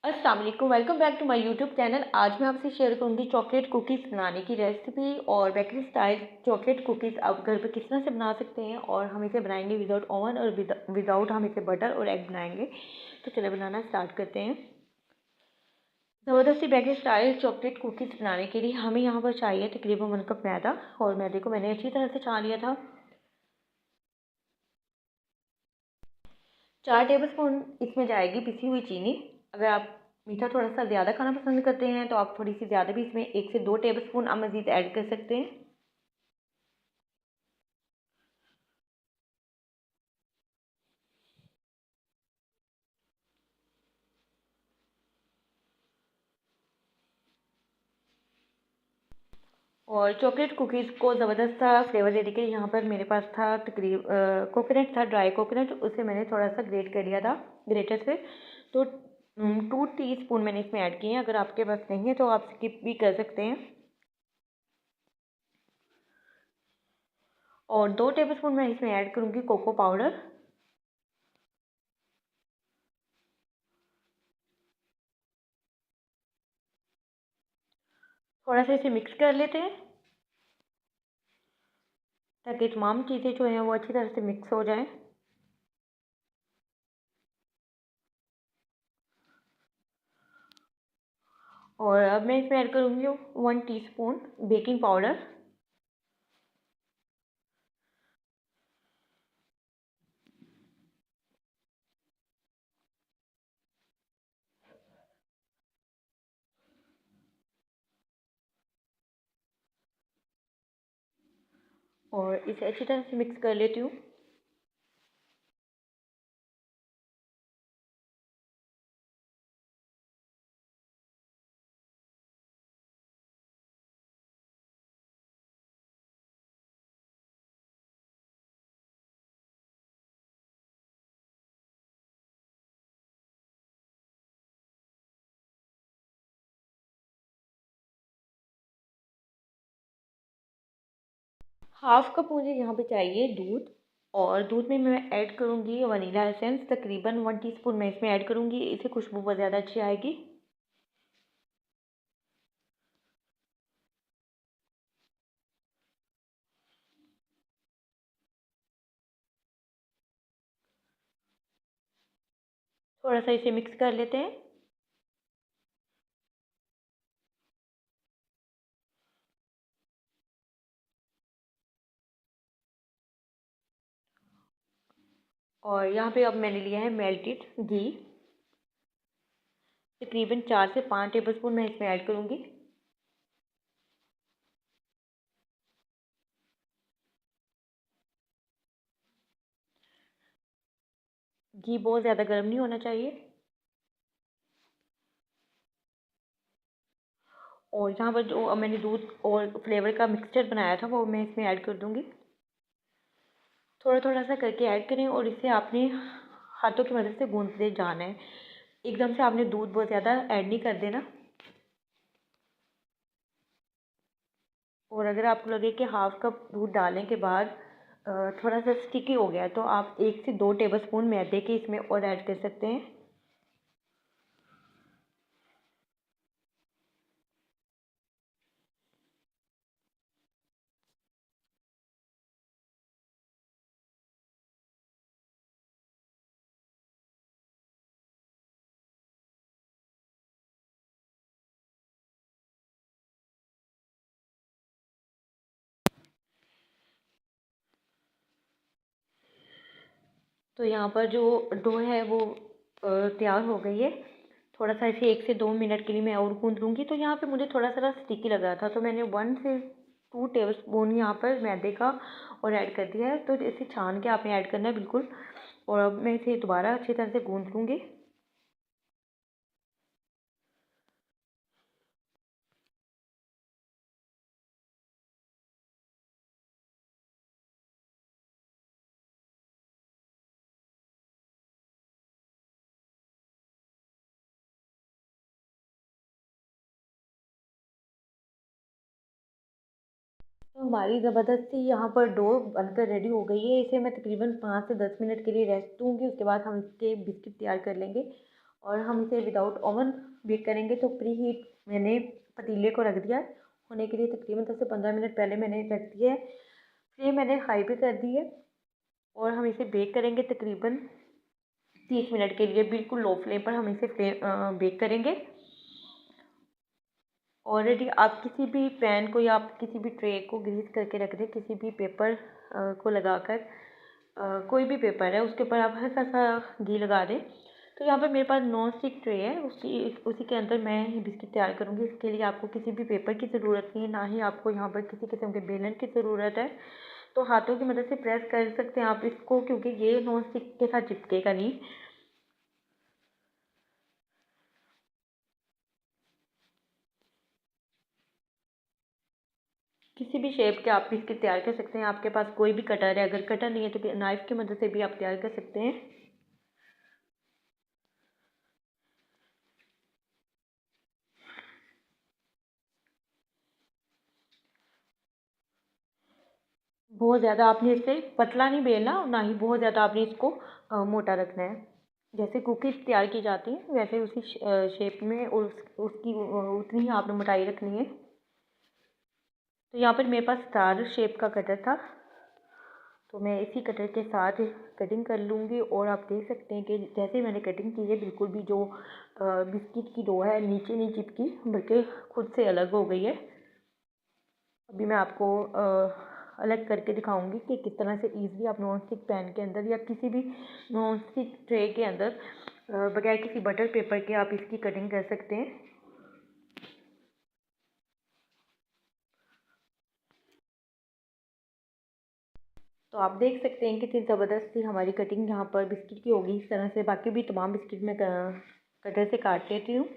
अस्सलाम वालेकुम, welcome back to my YouTube channel. आज मैं आपसे शेयर करूंगी चॉकलेट कुकीज़ बनाने की रेसिपी और बेकरी स्टाइल चॉकलेट कुकीज़ आप घर पे किस तरह से बना सकते हैं। और हम इसे बनाएंगे विदाउट ओवन और विदाउट हम इसे बटर और एग बनाएंगे। तो चलिए बनाना स्टार्ट करते हैं। ज़बरदस्ती बेकरी स्टाइल चॉकलेट कुकीज़ बनाने के लिए हमें यहाँ पर चाहिए तकरीबन 1 कप मैदा। और मैदे को मैंने अच्छी तरह से छान लिया था। 4 टेबल स्पून इसमें जाएगी पिसी हुई चीनी। अगर आप मीठा थोड़ा सा ज़्यादा खाना पसंद करते हैं तो आप थोड़ी सी ज़्यादा भी इसमें 1 से 2 टेबल स्पून आप मज़ीद ऐड कर सकते हैं। और चॉकलेट कुकीज़ को ज़बरदस्त सा फ्लेवर देने के लिए यहाँ पर मेरे पास था कोकोनट था, ड्राई कोकोनट। उसे मैंने थोड़ा सा ग्रेट कर लिया था ग्रेटर से। तो 2 टीस्पून मैंने इसमें ऐड किए हैं। अगर आपके पास नहीं है तो आप स्किप भी कर सकते हैं। और 2 टेबल स्पून मैं इसमें ऐड करूँगी कोको पाउडर। थोड़ा सा इसे मिक्स कर लेते हैं ताकि तमाम चीज़ें जो हैं वो अच्छी तरह से मिक्स हो जाएं। और अब मैं इसमें ऐड करूँगी 1 टीस्पून बेकिंग पाउडर। और इसे अच्छी तरह से मिक्स कर लेती हूँ। हाफ कप मुझे यहाँ पे चाहिए दूध। और दूध में मैं ऐड करूँगी वनीला एसेंस, तकरीबन 1 टीस्पून मैं इसमें ऐड करूँगी। इससे खुशबू बहुत ज़्यादा अच्छी आएगी। थोड़ा सा इसे मिक्स कर लेते हैं। और यहाँ पे अब मैंने लिया है मेल्टेड घी, तकरीबन 4 से 5 टेबल स्पून मैं इसमें ऐड करूँगी। घी बहुत ज़्यादा गर्म नहीं होना चाहिए। और यहाँ पर जो अब मैंने दूध और फ्लेवर का मिक्सचर बनाया था वो मैं इसमें ऐड कर दूँगी। थोड़ा थोड़ा सा करके ऐड करें और इसे आपने हाथों की मदद से गूंथते जाना है। एकदम से आपने दूध बहुत ज़्यादा ऐड नहीं कर देना। और अगर आपको लगे कि हाफ कप दूध डालने के बाद थोड़ा सा स्टिकी हो गया तो आप 1 से 2 टेबल स्पून मैदे के इसमें और ऐड कर सकते हैं। तो यहाँ पर जो डो है वो तैयार हो गई है। थोड़ा सा इसे 1 से 2 मिनट के लिए मैं और गूंद लूँगी। तो यहाँ पे मुझे थोड़ा सा स्टिकी लग रहा था तो मैंने 1 से 2 टेबल स्पून यहाँ पर मैदे का और ऐड कर दिया है। तो इसे छान के आपने ऐड करना है बिल्कुल। और अब मैं इसे दोबारा अच्छी तरह से गूंद लूँगी। तो हमारी ज़बरदस्ती यहाँ पर डो बनकर रेडी हो गई है। इसे मैं तकरीबन 5 से 10 मिनट के लिए रेस्ट दूँगी। उसके बाद हम इसके बिस्किट तैयार कर लेंगे। और हम इसे विदाउट ओवन बेक करेंगे। तो प्री हीट मैंने पतीले को रख दिया है होने के लिए, तकरीबन 10 से 15 मिनट पहले मैंने रख दिया है। फ्लेम मैंने हाई पे कर दी है और हम इसे बेक करेंगे तकरीबन 30 मिनट के लिए। बिल्कुल लो फ्लेम पर हम इसे बेक करेंगे। ऑलरेडी आप किसी भी पैन को या आप किसी भी ट्रे को ग्रीस करके रख दें, किसी भी पेपर को लगाकर, कोई भी पेपर है उसके ऊपर आप हल्का सा घी लगा दें। तो यहाँ पर मेरे पास नॉन स्टिक ट्रे है, उसी के अंदर मैं ये बिस्किट तैयार करूँगी। इसके लिए आपको किसी भी पेपर की ज़रूरत नहीं है, ना ही आपको यहाँ पर किसी किस्म के बेलन की ज़रूरत है। तो हाथों की मदद से प्रेस कर सकते हैं आप इसको, क्योंकि ये नॉन स्टिक के साथ चिपकेगा नहीं। किसी भी शेप के आप बिस्किट तैयार कर सकते हैं। आपके पास कोई भी कटर है, अगर कटर नहीं है तो नाइफ़ की मदद से भी आप तैयार कर सकते हैं। बहुत ज़्यादा आपने इसे पतला नहीं बेलना और ना ही बहुत ज़्यादा आपने इसको मोटा रखना है। जैसे कुकीज़ तैयार की जाती हैं वैसे उसी शेप में उसकी उतनी ही आपने मोटाई रखनी है। तो यहाँ पर मेरे पास स्टार शेप का कटर था, तो मैं इसी कटर के साथ कटिंग कर लूँगी। और आप देख सकते हैं कि जैसे मैंने कटिंग की है, बिल्कुल भी जो बिस्किट की डो है नीचे नहीं चिपकी, बल्कि खुद से अलग हो गई है। अभी मैं आपको अलग करके दिखाऊंगी कि किस तरह से ईज़िली आप नॉन स्टिक पैन के अंदर या किसी भी नॉन स्टिक ट्रे के अंदर बगैर किसी बटर पेपर के आप इसकी कटिंग कर सकते हैं। तो आप देख सकते हैं कितनी ज़बरदस्त सी हमारी कटिंग यहाँ पर बिस्किट की होगी। इस तरह से बाकी भी तमाम बिस्किट मैं कटर से काट लेती हूँ।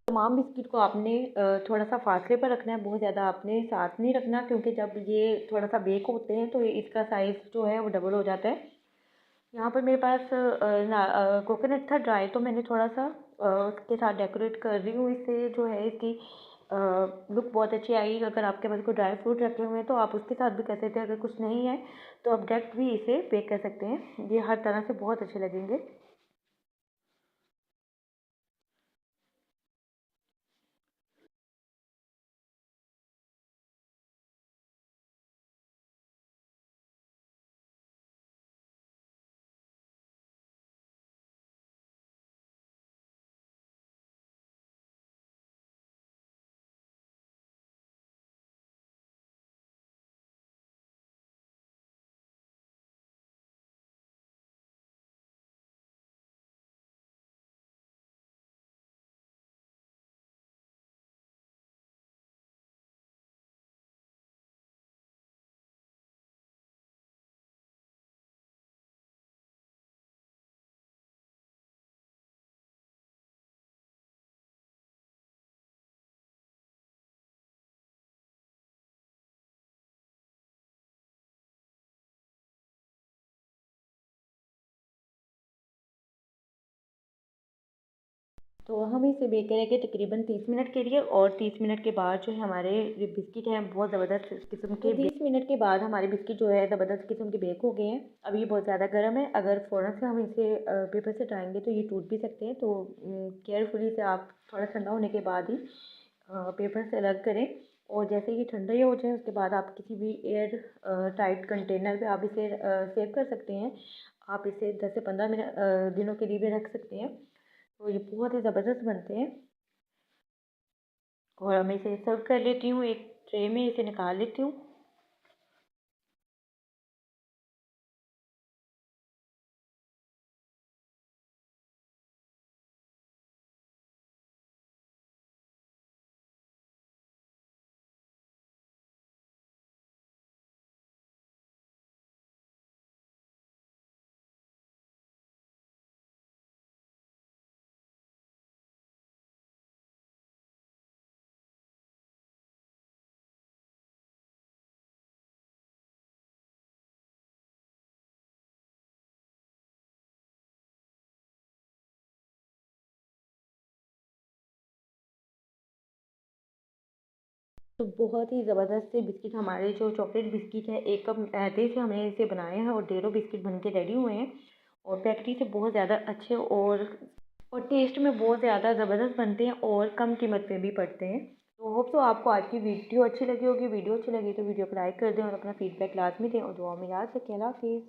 तमाम बिस्किट को आपने थोड़ा सा फासले पर रखना है, बहुत ज़्यादा आपने साथ नहीं रखना, क्योंकि जब ये थोड़ा सा बेक होते हैं तो इसका साइज़ जो है वो डबल हो जाता है। यहाँ पर मेरे पास कोकोनट था ड्राई, तो मैंने थोड़ा सा उसके साथ डेकोरेट कर रही हूँ। इससे जो है इसकी लुक बहुत अच्छी आएगी। अगर आपके पास कोई ड्राई फ्रूट रखे हुए हैं तो आप उसके साथ भी कर सकते हैं। अगर कुछ नहीं है तो आप डायरेक्ट भी इसे बेक कर सकते हैं, ये हर तरह से बहुत अच्छे लगेंगे। तो हम इसे बेक करेंगे तकरीबन 30 मिनट के लिए, और 30 मिनट के बाद जो है हमारे बिस्किट हैं बहुत ज़बरदस्त किस्म के। 30 मिनट के बाद हमारे बिस्किट जो है ज़बरदस्त किस्म के बेक हो गए हैं। अब ये बहुत ज़्यादा गर्म है, अगर फ़ौरन से हम इसे पेपर से हटाएंगे तो ये टूट भी सकते हैं। तो केयरफुली से आप थोड़ा ठंडा होने के बाद ही पेपर से अलग करें। और जैसे ही ठंडा ही हो जाए उसके बाद आप किसी भी एयर टाइट कंटेनर पे आप इसे सेव कर सकते हैं। आप इसे 10 से 15 मिनट दिनों के लिए भी रख सकते हैं। तो ये बहुत ही ज़बरदस्त बनते हैं। और मैं इसे सर्व कर लेती हूँ, एक ट्रे में इसे निकाल लेती हूँ। तो बहुत ही ज़बरदस्त से बिस्किट, हमारे जो चॉकलेट बिस्किट है, 1 कप मैदे से हमने इसे बनाए हैं और ढेरों बिस्किट बन के रेडी हुए हैं और पैकेटी से बहुत ज़्यादा अच्छे और टेस्ट में बहुत ज़्यादा ज़बरदस्त बनते हैं और कम कीमत में भी पड़ते हैं। तो होप तो आपको आज की वीडियो अच्छी लगी होगी। वीडियो अच्छी लगी तो वीडियो को लाइक कर दें और अपना फीडबैक लाजमी दें और दुआ में याद रखें। अल्लाह हाफ़िज़।